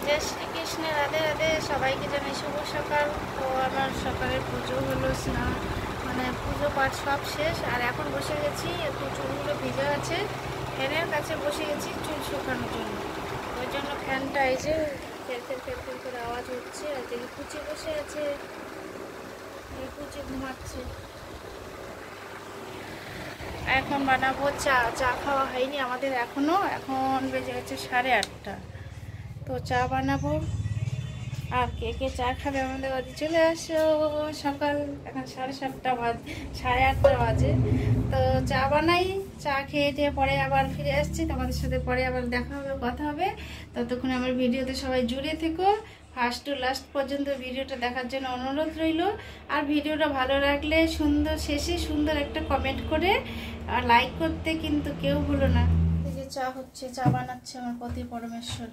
जय श्री कृष्ण राधे राधे सबाइके जानाई शुभ सकाल। तो आमार सकाले पुजो हलो स्नान মানে পুজো পাঠ সব শেষ আর এখন বসে গেছি একটু চুলগুলো ভিজে আছে ফ্যানের কাছে বসে গেছি চুল শুকানোর জন্য। ওই জন্য ফ্যানটা এই যে ফের করে আওয়াজ হচ্ছে। আর দেখি কুচি বসে আছে, এই কুচি ঘুমাচ্ছে। এখন বানাবো চা। চা খাওয়া হয়নি আমাদের এখনো, এখন বেজে গেছে 8:30। তো চা বানাবো। আর কে কে চা খাবে আমাদের বাড়ি চলে আসো। সকাল এখন 7:30 বাজে, 8:30 বাজে। তো চা বানাই, চা খেয়ে দিয়ে পরে আবার ফিরে আসছি। তোমাদের সাথে পরে আবার দেখা হবে, কথা হবে। ততক্ষণ আমার ভিডিওতে সবাই জুড়ে থেকো, ফার্স্ট টু লাস্ট পর্যন্ত ভিডিওটা দেখার জন্য অনুরোধ রইল। আর ভিডিওটা ভালো লাগলে শেষে সুন্দর একটা কমেন্ট করে আর লাইক করতে কিন্তু কেউ ভুলো না। এই যে চা হচ্ছে, চা বানাচ্ছে আমার পতি পরমেশ্বর।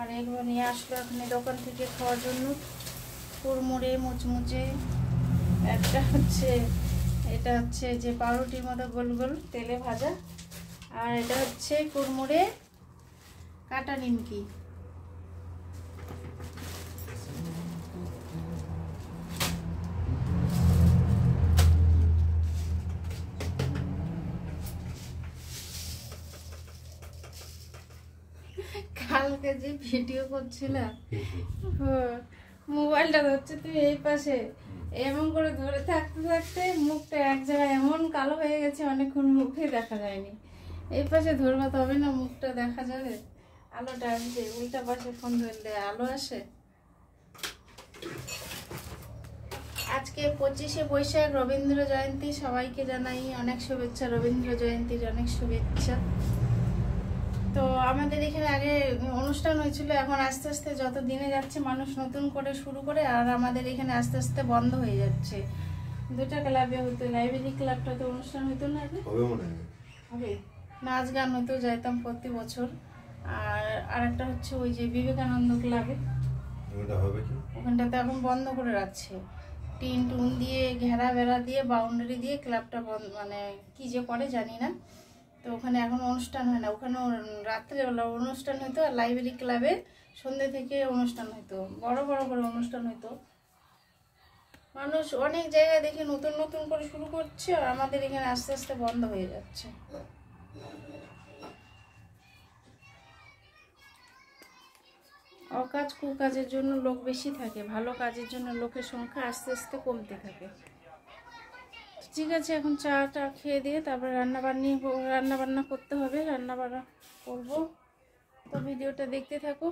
আর এগুলো নিয়ে আসলো এখানে দোকান থেকে খাওয়ার জন্য, কুড়মুড়ে মুচমুচে। এটা হচ্ছে যে পাউরুটির মতো গোল গোল তেলে ভাজা। আর এটা হচ্ছে কুড়মুড়ে কাটা নিমকি। কালকে যে ভিডিও করছিলাম মোবাইলটা ধরছে তুই এই পাশে, এমন করে ধরে থাকতে থাকতে মুখটা এক জায়গায় এমন কালো হয়ে গেছে, অনেকক্ষণ মুখে দেখা যায়নি। এই পাশে ধরবা তবে না মুখটা দেখা যাবে। আলোটা আসবে, উল্টা পাশে ফোন ধরলে আলো আসে। আজকে 25শে বৈশাখ, রবীন্দ্র জয়ন্তী। সবাইকে জানাই অনেক শুভেচ্ছা, রবীন্দ্র জয়ন্তীর অনেক শুভেচ্ছা। তো আমাদের এখানে আগে অনুষ্ঠান হয়েছিল, এখন আস্তে আস্তে যত দিনে যাচ্ছে মানুষ নতুন করে শুরু করে, আর আমাদের এখানে আস্তে আস্তে বন্ধ হয়ে যাচ্ছে। দুটা ক্লাবে হতো, লাইব্রেরি ক্লাবটাতে অনুষ্ঠান হতো না, হবে নাচ গান হতো, যাইতাম প্রতি বছর। আর আরেকটা হচ্ছে ওই যে বিবেকানন্দ ক্লাবে, ওখানটাতে এখন বন্ধ করে রাখছে। টিন টুন দিয়ে ঘেরা বেড়া দিয়ে বাউন্ডারি দিয়ে ক্লাবটা মানে কি যে করে জানি না। তো ওখানে এখন অনুষ্ঠান হয় না, ওখানে রাত্রেবেলা অনুষ্ঠান হতো। আর লাইব্রেরি ক্লাবে সন্ধ্যে থেকে অনুষ্ঠান হতো, বড় বড় করে অনুষ্ঠান হতো। মানুষ অনেক জায়গায় দেখে নতুন নতুন করে শুরু করছে, আর আমাদের এখানে আস্তে আস্তে বন্ধ হয়ে যাচ্ছে। অকাজ কুকাজের জন্য লোক বেশি থাকে, ভালো কাজের জন্য লোকের সংখ্যা আস্তে আস্তে কমতে থাকে। ঠিক আছে, এখন চাটা খেয়ে দিয়ে তারপর রান্না করতে হবে, রান্না বান্না করবো। তো ভিডিওটা দেখতে থাকো।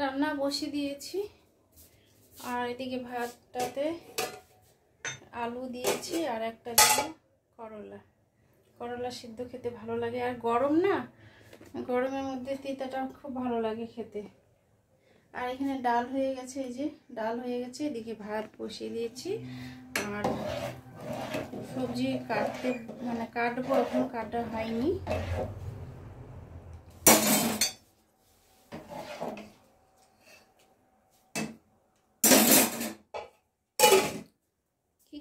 রান্না বসিয়ে দিয়েছি, আর এদিকে ভাতটাতে আলু দিয়েছি, আর একটা দেবো করলা সিদ্ধ খেতে ভালো লাগে। আর গরম না, গরমের মধ্যে তিতাটা খুব ভালো লাগে খেতে। আর এখানে ডাল হয়ে গেছে, এই যে ডাল হয়ে গেছে, এদিকে ভাত বসিয়ে দিয়েছি। আর সবজি কাটবো, এখন কাটা হয়নি।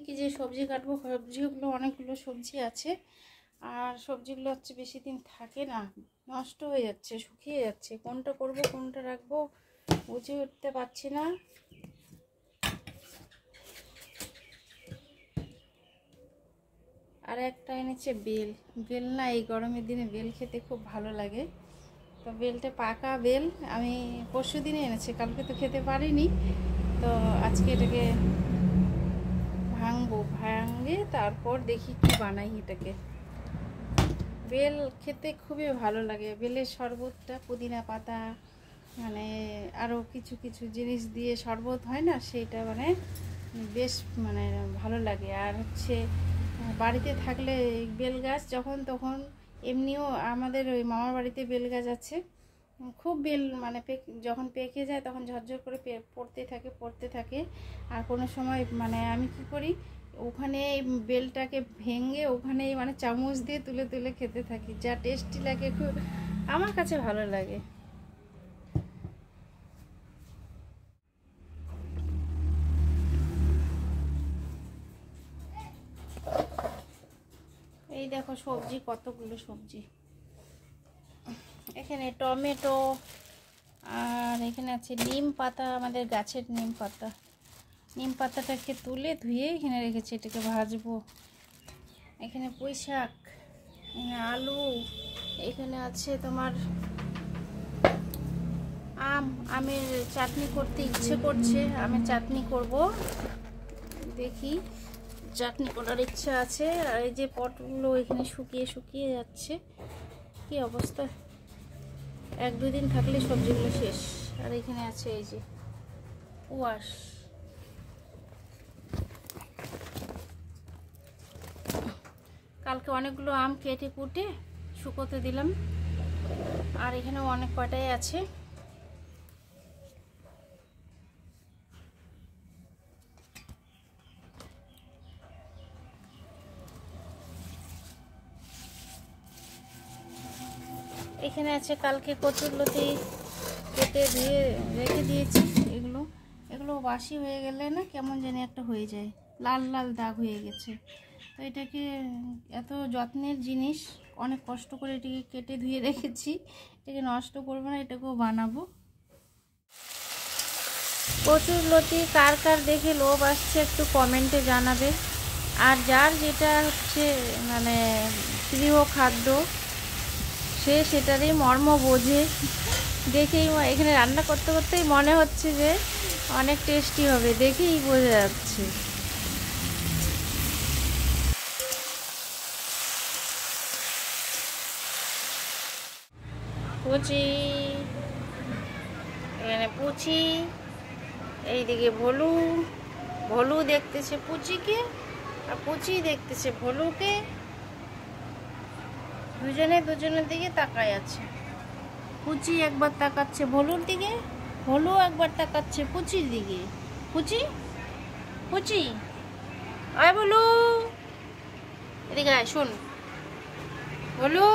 কি যে সবজি কাটবো, সবজিগুলো অনেকগুলো সবজি আছে। আর সবজিগুলো হচ্ছে বেশি দিন থাকে না, নষ্ট হয়ে যাচ্ছে, শুকিয়ে যাচ্ছে। কোনটা করব কোনটা রাখবো বুঝে উঠতে পারছি না। আর একটা এনেছে বেল না, এই গরমের দিনে বেল খেতে খুব ভালো লাগে। তো বেলটা পাকা বেল আমি পরশু দিনে এনেছি, কালকে তো খেতে পারিনি। তো আজকে এটাকে ভাঙে তারপর দেখি কি বানাই এটাকে। বেল খেতে খুবই ভালো লাগে, বেলের শরবতটা পুদিনা পাতা মানে আরও কিছু কিছু জিনিস দিয়ে শরবত হয় না, সেইটা মানে বেশ ভালো লাগে। আর হচ্ছে বাড়িতে থাকলে বেল গাছ যখন তখন, এমনিও আমাদের ওই মামার বাড়িতে বেল গাছ আছে, খুব বেল যখন পেকে যায় তখন ঝরঝর করে পড়তে থাকে। আর কোনো সময় আমি কি করি, ওখানে বেলটাকে ভেঙে ওখানেই চামচ দিয়ে তুলে তুলে খেতে থাকি, যা টেস্টি লাগে, খুব আমার কাছে ভালো লাগে। এই দেখো সবজি, কতগুলো সবজি। এখানে টমেটো, আর এখানে আছে নিম পাতা, আমাদের গাছের নিম পাতা। নিম পাতাটাকে তুলে ধুয়ে এখানে রেখেছি, এটাকে ভাজবো। এখানে পুঁই শাক, এখানে আলু, এখানে আছে তোমার আমের চাটনি করতে ইচ্ছে করছে, আমের চাটনি করব, দেখি চাটনি করার ইচ্ছা আছে। আর এই যে পটলগুলো এখানে শুকিয়ে শুকিয়ে যাচ্ছে, কি অবস্থা, 1-2 দিন থাকলে সবজিগুলো শেষ। আর এখানে আছে এই যে ওয়াশ, কালকে অনেকগুলো আম কেটে কুটে শুকোতে দিলাম, আর এখানেও অনেক কটাই আছে। এখানে আছে কালকে কচুরলতি কেটে দিয়ে রেখে দিয়েছি। এগুলো বাসি হয়ে গেলে না কেমন জানি একটা হয়ে যায়, লাল লাল দাগ হয়ে গেছে। তো এটাকে এত যত্নের জিনিস, অনেক কষ্ট করে এটাকে কেটে ধুয়ে রেখেছি, এটাকে নষ্ট করবো না, এটাকেও বানাবো। কচুরলতি কার কার দেখে লোভ আসছে একটু কমেন্টে জানাবে। আর যার যেটা হচ্ছে মানে প্রিয় খাদ্য, সে সেটারই মর্ম বোঝে। দেখেই এখানে রান্না করতে করতেই মনে হচ্ছে যে অনেক টেস্টি হবে, দেখেই বোঝা যাচ্ছে। পুচি, এখানে পুচি, এইদিকে ভলু, ভলু দেখতেছে পুচিকে আর পুচি দেখতেছে ভলুকে, দুজনের দিকে তাকায় আছে। পুচি একবার তাকাচ্ছে ভলুর দিকে, ভলু একবার তাকাচ্ছে পুচির দিকে। পুচি, পুচি, আয় ভলু, এদিকে আয়, শোন ভলু,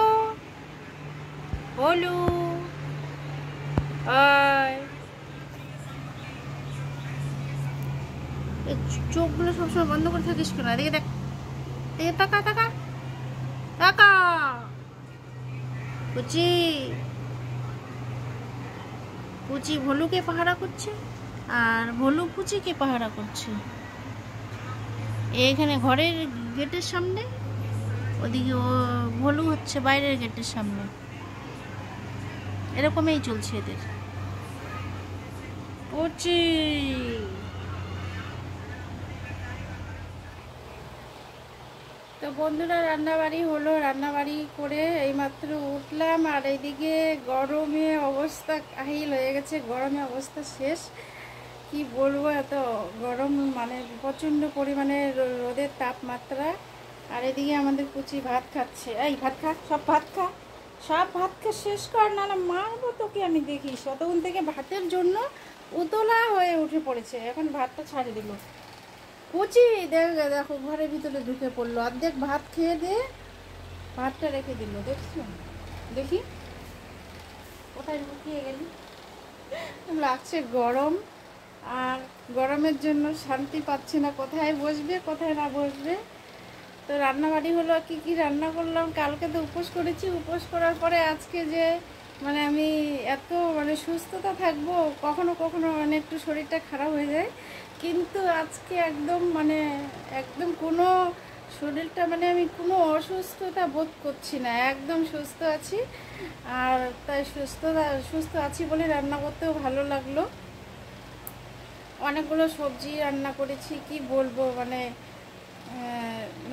ভলু আয়। চোখগুলো সবসময় বন্ধ করে থাকিস কেন? এদিকে দেখ, এদিকে তাকা তাকা তাকা। পুচি, পুচি ভলুকে পাহারা করছে আর ভলু পুচিকে পাহারা করছে। এখানে ঘরের গেটের সামনে, ওদিকে ও ভলু হচ্ছে বাইরের গেটের সামনে, এরকমই চলছে এদের। পুচি, তো বন্ধুরা রান্নাবাড়ি হলো, রান্নাবাড়ি করে এইমাত্র উঠলাম। আর এইদিকে গরমে অবস্থা কাহিল হয়ে গেছে, গরমে অবস্থা শেষ, কি বলবো, এত গরম, মানে প্রচণ্ড পরিমাণে রোদের তাপমাত্রা। আর এদিকে আমাদের পুচি ভাত খাচ্ছে। এই ভাত খা, সব ভাত খা, সব ভাত খা, শেষ কর, না মারবো তোকে আমি। দেখিস ততক্ষণ থেকে ভাতের জন্য উতলা হয়ে উঠে পড়েছে, এখন ভাতটা ছাড়ে দিল। পুচি দেখো ঘরের ভিতরে ঢুকে পড়লো, অর্ধেক ভাত খেয়ে দিয়ে ভাতটা রেখে দিল, দেখছো? দেখি কোথায় ঢুকিয়ে গেলি। লাগছে গরম, আর গরমের জন্য শান্তি পাচ্ছে না, কোথায় বসবে কোথায় না বসবে। তো রান্নাবাড়ি হলো, কি কি রান্না করলাম। কালকে তো উপোস করেছি, উপোস করার পরে আজকে যে মানে আমি এত মানে সুস্থতা থাকবো, কখনো কখনো মানে একটু শরীরটা খারাপ হয়ে যায়, কিন্তু আজকে একদম মানে একদম কোনো শরীরটা মানে আমি কোনো অসুস্থতা বোধ করছি না, একদম সুস্থ আছি। আর তাই সুস্থ আছি বলে রান্না করতেও ভালো লাগলো। অনেকগুলো সবজি রান্না করেছি, কি বলবো, মানে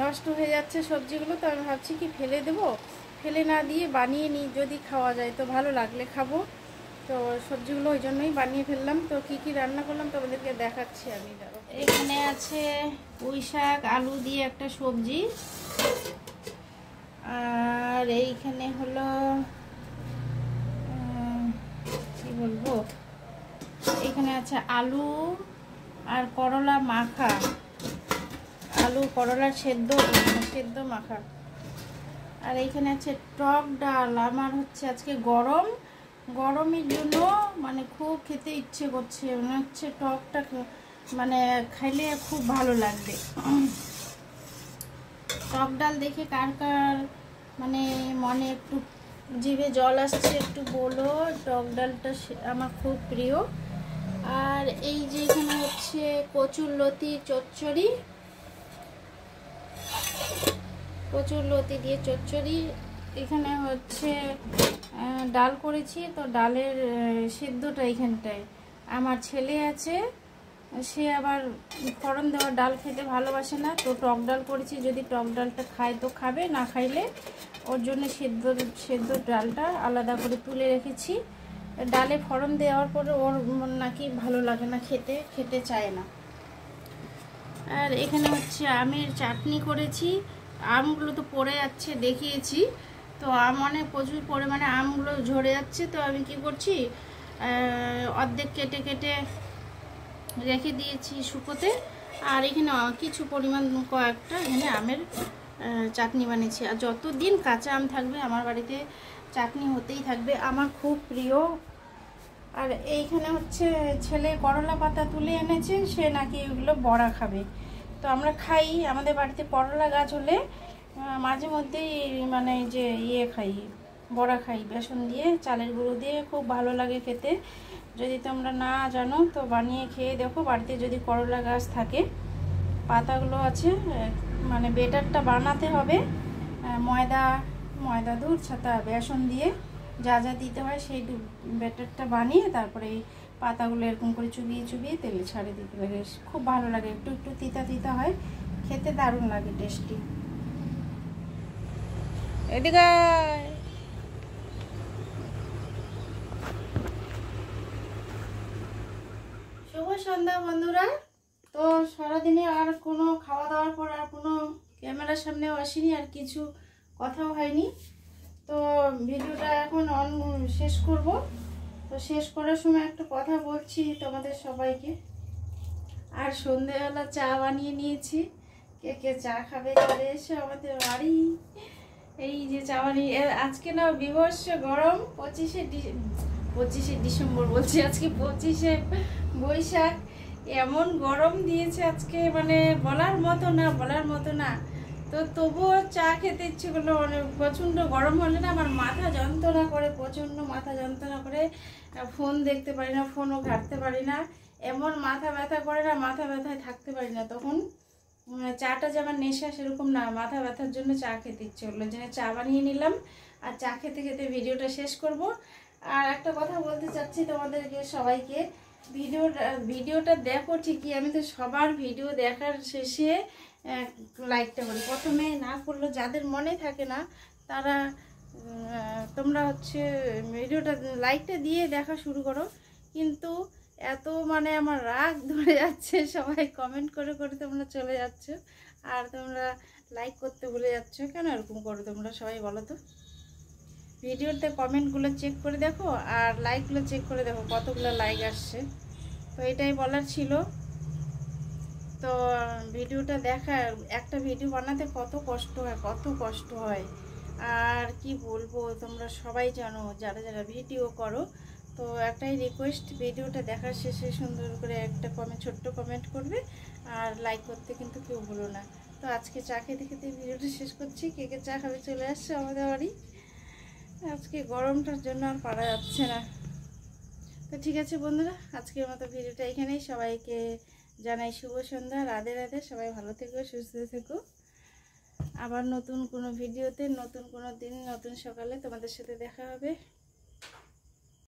নষ্ট হয়ে যাচ্ছে সবজিগুলো। তো আমি ভাবছি কি ফেলে দেবো, ফেলে না দিয়ে বানিয়ে নিই, যদি খাওয়া যায় তো ভালো লাগলে খাবো। তো সবজিগুলো ওই জন্যই বানিয়ে ফেললাম। তো কি কি রান্না করলাম তোমাদেরকে দেখাচ্ছি আমি। ধরো এখানে আছে পুঁই শাক আলু দিয়ে একটা সবজি, আর এইখানে হলো কি বলবো, এখানে আছে আলু আর করলা মাখা, আলু করলা সেদ্ধ মাখা। আর এইখানে আছে টক ডাল। আমার হচ্ছে আজকে গরমের জন্য মানে খুব খেতে ইচ্ছে করছে, মনে হচ্ছে টকটা মানে খাইলে খুব ভালো লাগবে। টক ডাল দেখে কার কার মানে মনে একটু জিভে জল আসছে একটু বলো। টক ডালটা আমার খুব প্রিয়। আর এই যে এখানে হচ্ছে কচুরলতি চচ্চড়ি, কচুরলতি দিয়ে চচ্চড়ি। এখানে হচ্ছে ডাল করেছি, তো ডালের সিদ্ধটা এইখানটায়। আমার ছেলে আছে, সে আবার ফোড়ন দেওয়া ডাল খেতে ভালোবাসে না, তো টক ডাল করেছি। যদি টক ডালটা খায় তো খাবে, না খাইলে ওর জন্য সেদ্ধ ডালটা আলাদা করে তুলে রেখেছি। ডালে ফোড়ন দেওয়ার পরে ওর নাকি ভালো লাগে না, খেতে চায় না। আর এখানে হচ্ছে আমের চাটনি করেছি। আমগুলো তো পড়ে যাচ্ছে, দেখিয়েছি তো। আম অনেক প্রচুর পরিমাণে আমগুলো ঝরে যাচ্ছে, তো আমি কি করছি, অর্ধেক কেটে কেটে রেখে দিয়েছি শুকোতে। আর এখানে কিছু পরিমাণ কয়েকটা এখানে আমের চাটনি বানিয়েছি। আর যতদিন কাঁচা আম থাকবে আমার বাড়িতে চাটনি হতেই থাকবে, আমার খুব প্রিয়। আর এইখানে হচ্ছে ছেলে করলা পাতা তুলে এনেছে, সে নাকি এগুলো বড়া খাবে। তো আমরা খাই, আমাদের বাড়িতে করলা গাছ হলে মাঝে মধ্যেই মানে যে খাই, বড়া খাই বেসন দিয়ে, চালের গুঁড়ো দিয়ে, খুব ভালো লাগে খেতে। যদি তোমরা না জানো তো বানিয়ে খেয়ে দেখো। বাড়িতে যদি করলা গাছ থাকে, পাতাগুলো আছে, মানে বেটারটা বানাতে হবে ময়দা দুধ ছাতা বেসন দিয়ে যা যা দিতে হয় সেই ব্যাটারটা বানিয়ে তারপরে এই পাতাগুলো এরকম করে চুবিয়ে চুবিয়ে তেলে ছাড়ে দিতে লাগে। খুব ভালো লাগে, একটু একটু তিতা তিতা হয়, খেতে দারুণ লাগে, টেস্টি। এদিকে শুভ সন্ধ্যা বন্ধুরা। তো সারাদিনে আর কোনো খাওয়া দাওয়ার পর আর কোনো ক্যামেরার সামনেও আসিনি, আর কিছু কথাও হয়নি। তো ভিডিওটা এখন শেষ করব। তো শেষ করার সময় একটা কথা বলছি তোমাদের সবাইকে। আর সন্ধ্যেবেলা চা বানিয়ে নিয়েছি, কে কে চা খাবে চলে এসে আমাদের বাড়ি। এই যে চা বানিয়ে, আজকে না বিভৎস গরম। 25শে ডিসেম্বর বলছি, আজকে 25শে বৈশাখ। এমন গরম দিয়েছে আজকে, মানে বলার মতো না। তো তবুও চা খেতে ইচ্ছে করলো। মানে প্রচণ্ড গরম হলে না আমার মাথা যন্ত্রণা করে, প্রচণ্ড মাথা যন্ত্রণা করে। ফোন দেখতে পারি না, ফোনও ঘাঁটতে পারি না, এমন মাথা ব্যথা করে না, মাথা ব্যথায় থাকতে পারি না। তখন চাটা যে আমার নেশা সেরকম না, মাথা ব্যথার জন্য চা খেতে ইচ্ছে করলো, যেন চা বানিয়ে নিলাম। আর চা খেতে খেতে ভিডিওটা শেষ করব। আর একটা কথা বলতে চাচ্ছি তোমাদেরকে সবাইকে, ভিডিওটা দেখো ঠিকই, আমি তো সবার ভিডিও দেখার শেষে লাইকটা করি। প্রথমে না করলে যাদের মনে থাকে না তারা তোমরা হচ্ছে ভিডিওটা লাইকটা দিয়ে দেখা শুরু করো। কিন্তু এত মানে আমার রাগ ধরে যাচ্ছে, সবাই কমেন্ট করে করে তোমরা চলে যাচ্ছ, আর তোমরা লাইক করতে ভুলে যাচ্ছ কেন? এরকম করো তোমরা সবাই বলো তো। ভিডিওতে কমেন্টগুলো চেক করে দেখো, আর লাইকগুলো চেক করে দেখো কতগুলো লাইক আসছে। তো এটাই বলার ছিল। তো ভিডিওটা দেখা, একটা ভিডিও বানাতে কত কষ্ট হয়, আর কি বলবো, তোমরা সবাই জানো যারা যারা ভিডিও করো। তো একটাই রিকোয়েস্ট, ভিডিওটা দেখার শেষে সুন্দর করে একটা ছোট্ট কমেন্ট করবে, আর লাইক করতে কিন্তু কেউ ভুলো না। তো আজকে চা খেতে খেতে ভিডিওটা শেষ করছি। কে কে চা খাবে চলে আসছে আমাদের বাড়ি। আজকে গরমটার জন্য আর পারা যাচ্ছে না। তো ঠিক আছে বন্ধুরা, আজকের মতো ভিডিওটা এখানেই। সবাইকে জানাই শুভ সন্ধ্যা, রাধে রাধে। সবাই ভালো থেকো, সুস্থ থেকো। আবার নতুন কোনো ভিডিওতে, নতুন কোনো দিন, নতুন সকালে তোমাদের সাথে দেখা হবে।